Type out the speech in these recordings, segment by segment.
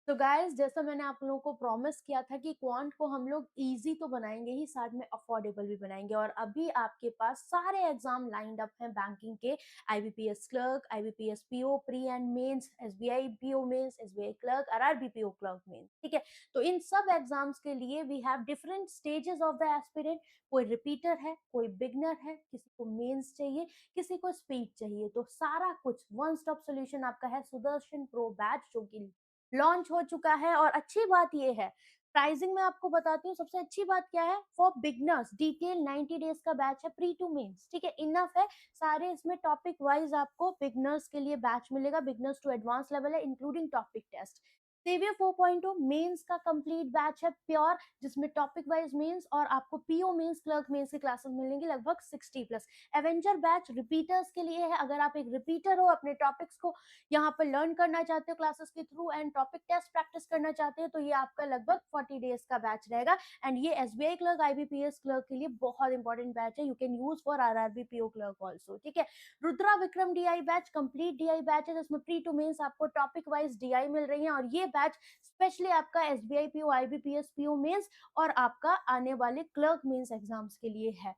तो गाइस, जैसा मैंने आप लोगों को प्रॉमिस किया था कि क्वांट को हम लोग इजी तो बनाएंगे ही, साथ में अफोर्डेबल भी बनाएंगे। और अभी आपके पास सारे एग्जाम लाइंड अप हैं बैंकिंग के। IBPS clerk, IBPS PO pre and mains, SBI PO mains, SBI clerk, RRB PO clerk mains. ठीक है, तो इन सब एग्जाम्स के लिए we have different stages of the aspirant. कोई रिपीटर है, कोई बिगनर है, किसी को मेंस चाहिए, किसी को स्पीड चाहिए। तो सारा कुछ वन स्टॉप सोल्यूशन आपका है सुदर्शन प्रो बैच, जो कि लॉन्च हो चुका है। और अच्छी बात ये है, प्राइसिंग में आपको बताती हूँ। सबसे अच्छी बात क्या है, फॉर बिगनर्स डिटेल 90 डेज का बैच है, प्री टू मेंस। ठीक है, इनफ है। सारे इसमें टॉपिक वाइज आपको बिगनर्स के लिए बैच मिलेगा, बिगनर्स टू एडवांस लेवल है, including topic test. Saviour 4.0 mains का कंप्लीट बैच है प्योर, जिसमें टॉपिक वाइज मेंस और आपको पीओ मेंस, क्लर्क मेंस की क्लासेस मिलेंगी लगभग 60 प्लस। एवेंजर बैच रिपीटर्स के लिए है। अगर आप एक रिपीटर हो, अपने टॉपिक्स को यहाँ पर लर्न करना चाहते हो क्लासेस के through and topic test practice करना चाहते हो, तो ये आपका लगभग 40 डेज का बैच रहेगा। एंड ये एसबीआई क्लर्क, आईबीपीएस क्लर्क के लिए बहुत इंपॉर्टेंट बैच है। You can use for RRB PO clerk also. ठीक है, Rudra Vikram DI batch complete DI batch है, जिसमें प्री टू मेंस आपको टॉपिक वाइज डीआई मिल रही है। और ये बैच स्पेशली आपका SBI PO, IBPS PO mains और आपका आने वाले क्लर्क मेंस एग्जाम्स के लिए है।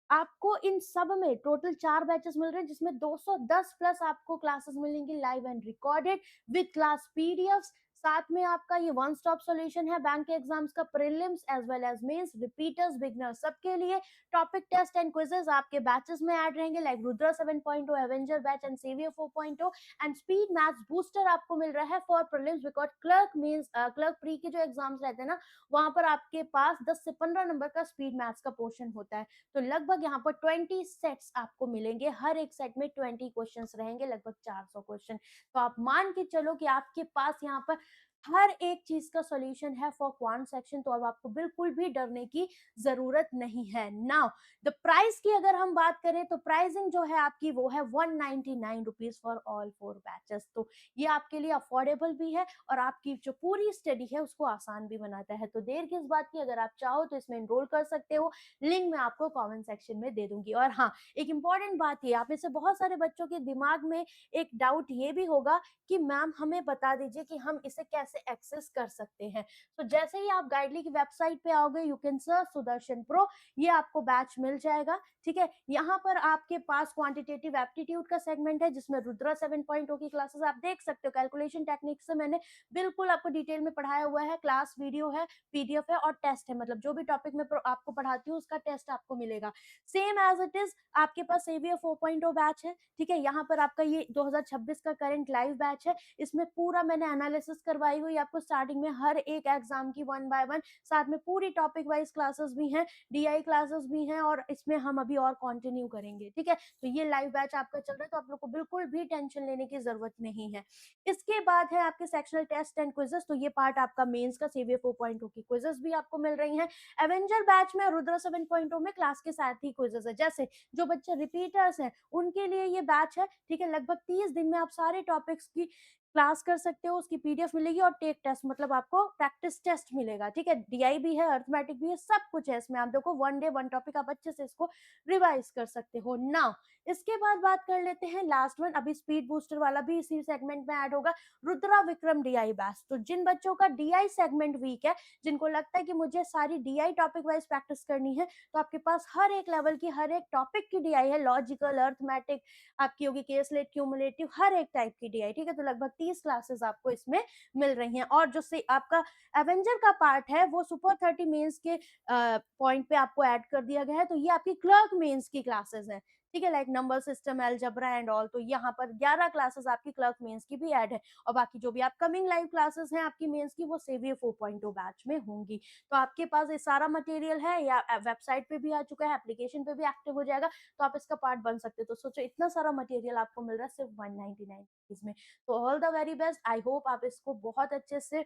आपको इन सब में टोटल 4 बैचेस मिल रहे हैं, जिसमें 210 प्लस आपको क्लासेस मिलेंगी live and recorded with class PDFs. साथ में आपका ये वन स्टॉप सॉल्यूशन है बैंक के एग्जाम्स का, prelims as well as mains, repeaters, beginners सबके लिए। टॉपिक टेस्ट एंड क्विजेस आपके बैचेस में ऐड रहेंगे, like Rudra 7.0, avenger batch and saviour 4.0। And speed maths booster आपको मिल रहा है for prelims, because clerk mains, clerk pre के जो एग्जाम्स रहते हैं ना, वहां पर आपके पास 10 से 15 नंबर का स्पीड मैथ्स का पोर्शन होता है। तो लगभग यहाँ पर 20 सेट्स आपको मिलेंगे, हर एक सेट में 20 क्वेश्चंस रहेंगे, लगभग 400 क्वेश्चन। तो आप मान के चलो कि आपके पास यहाँ पर हर एक चीज का सॉल्यूशन है फॉर क्वांट सेक्शन। तो अब आपको बिल्कुल भी डरने की जरूरत नहीं है। नाउ द प्राइस की अगर हम बात करें, तो प्राइसिंग जो है आपकी वो है 199 रुपीज फॉर ऑल 4 बैचेस। तो ये आपके लिए अफोर्डेबल भी है और आपकी जो पूरी स्टडी है उसको आसान भी बनाता है। तो देर किस बात की, अगर आप चाहो तो इसमें एनरोल कर सकते हो। लिंक मैं आपको कमेंट सेक्शन में दे दूंगी। और हाँ, एक इंपॉर्टेंट बात ये, आप में से बहुत सारे बच्चों के दिमाग में एक डाउट ये भी होगा कि मैम हमें बता दीजिए कि हम इसे कैसे एक्सेस कर सकते हैं। तो जैसे ही आप गाइडली की वेबसाइट पे आओगे, you can search Sudarshan pro, ये आपको बैच मिल जाएगा। ठीक है, यहाँ पर आपके पास क्वांटिटेटिव एप्टीट्यूड का सेगमेंट है, जिसमें रुद्रा 7.0 की क्लासेस आप देख सकते हो। कैलकुलेशन टेक्निक से मैंने बिल्कुल आपको डिटेल में पढ़ाया हुआ है, क्लास वीडियो है, पीडीएफ है और टेस्ट है। मतलब जो भी टॉपिक में आपको पढ़ाती हूँ उसका टेस्ट आपको मिलेगा सेम एज इट इज। आपके पास सेवियर 4.0 बैच है। ठीक है, यहाँ पर आपका ये 2026 का करंट लाइव बैच है। इसमें पूरा मैंने एनालिसिस करवाई हुई आपको स्टार्टिंग में हर एक एग्जाम की 1 बाय 1, साथ में पूरी टॉपिक वाइज क्लासेस भी हैं, डीआई क्लासेस भी हैं और इसमें हम अभी और कंटिन्यू करेंगे। ठीक है, तो ये लाइव बैच आपका चल रहा है, तो आप लोग को बिल्कुल भी टेंशन लेने की जरूरत नहीं है। इसके बाद है आपके सेक्शनल टेस्ट एंड क्विजेस। तो ये पार्ट आपका मेंस का, सेवियर 4.0 की क्विजेस भी आपको मिल रही हैं। एवेंजर बैच में रुद्र 7.0 में क्लास के साथ ही क्विजेस है। जैसे जो बच्चे रिपीटर्स हैं उनके लिए ये बैच है। ठीक है, लगभग 30 दिन में आप सारे टॉपिक्स की क्लास कर सकते हो, उसकी पीडीएफ मिलेगी और टेक टेस्ट, मतलब आपको प्रैक्टिस टेस्ट मिलेगा। ठीक है, डीआई भी है, अर्थमेटिक भी है, सब कुछ है इसमें। आप देखो 1 डे 1 टॉपिक, आप अच्छे से इसको रिवाइज कर सकते हो। नाउ इसके बाद बात कर लेते हैं लास्ट वन, अभी स्पीड बूस्टर वाला भी इसी सेगमेंट में ऐड होगा, रुद्रा विक्रम डीआई बैच। तो जिन बच्चों का डीआई सेगमेंट वीक है, जिनको लगता है कि मुझे सारी डीआई टॉपिक वाइज प्रैक्टिस करनी है, तो आपके पास हर एक लेवल की, हर एक टॉपिक की डीआई है, लॉजिकल, अर्थमेटिक, आपकी होगी केस लेट, क्यूमुलेटिव, हर एक टाइप की डीआई। ठीक है, तो लगभग 30 क्लासेस आपको इसमें मिल रही हैं। और जो से आपका एवेंजर का पार्ट है वो सुपर 30 मेंस के पॉइंट पे आपको ऐड कर दिया गया है। तो ये आपकी क्लर्क मेंस की क्लासेस हैं। ठीक है, like number system, algebra and all. तो यहाँ पर 11 क्लासेस आपकी क्लर्क मेंस की भी ऐड है। और बाकी जो भी अपकमिंग लाइव क्लासेस हैं आपकी मेंस की, वो सेवियर 4.0 बैच में होंगी। तो आपके पास ये सारा मटेरियल है, या वेबसाइट पे भी आ चुका है, एप्लीकेशन पे भी एक्टिव हो जाएगा, तो आप इसका पार्ट बन सकते हो। तो सोचो, इतना सारा मटेरियल आपको मिल रहा है सिर्फ 199 रुपीज में। तो all the very best, I hope आप इसको बहुत अच्छे से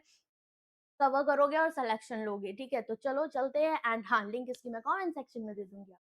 कवर करोगे और सिलेक्शन लोगे। ठीक है, तो चलो चलते हैं। एंड हाँ, लिंक इसकी मैं कमेंट सेक्शन में दे दूंगी।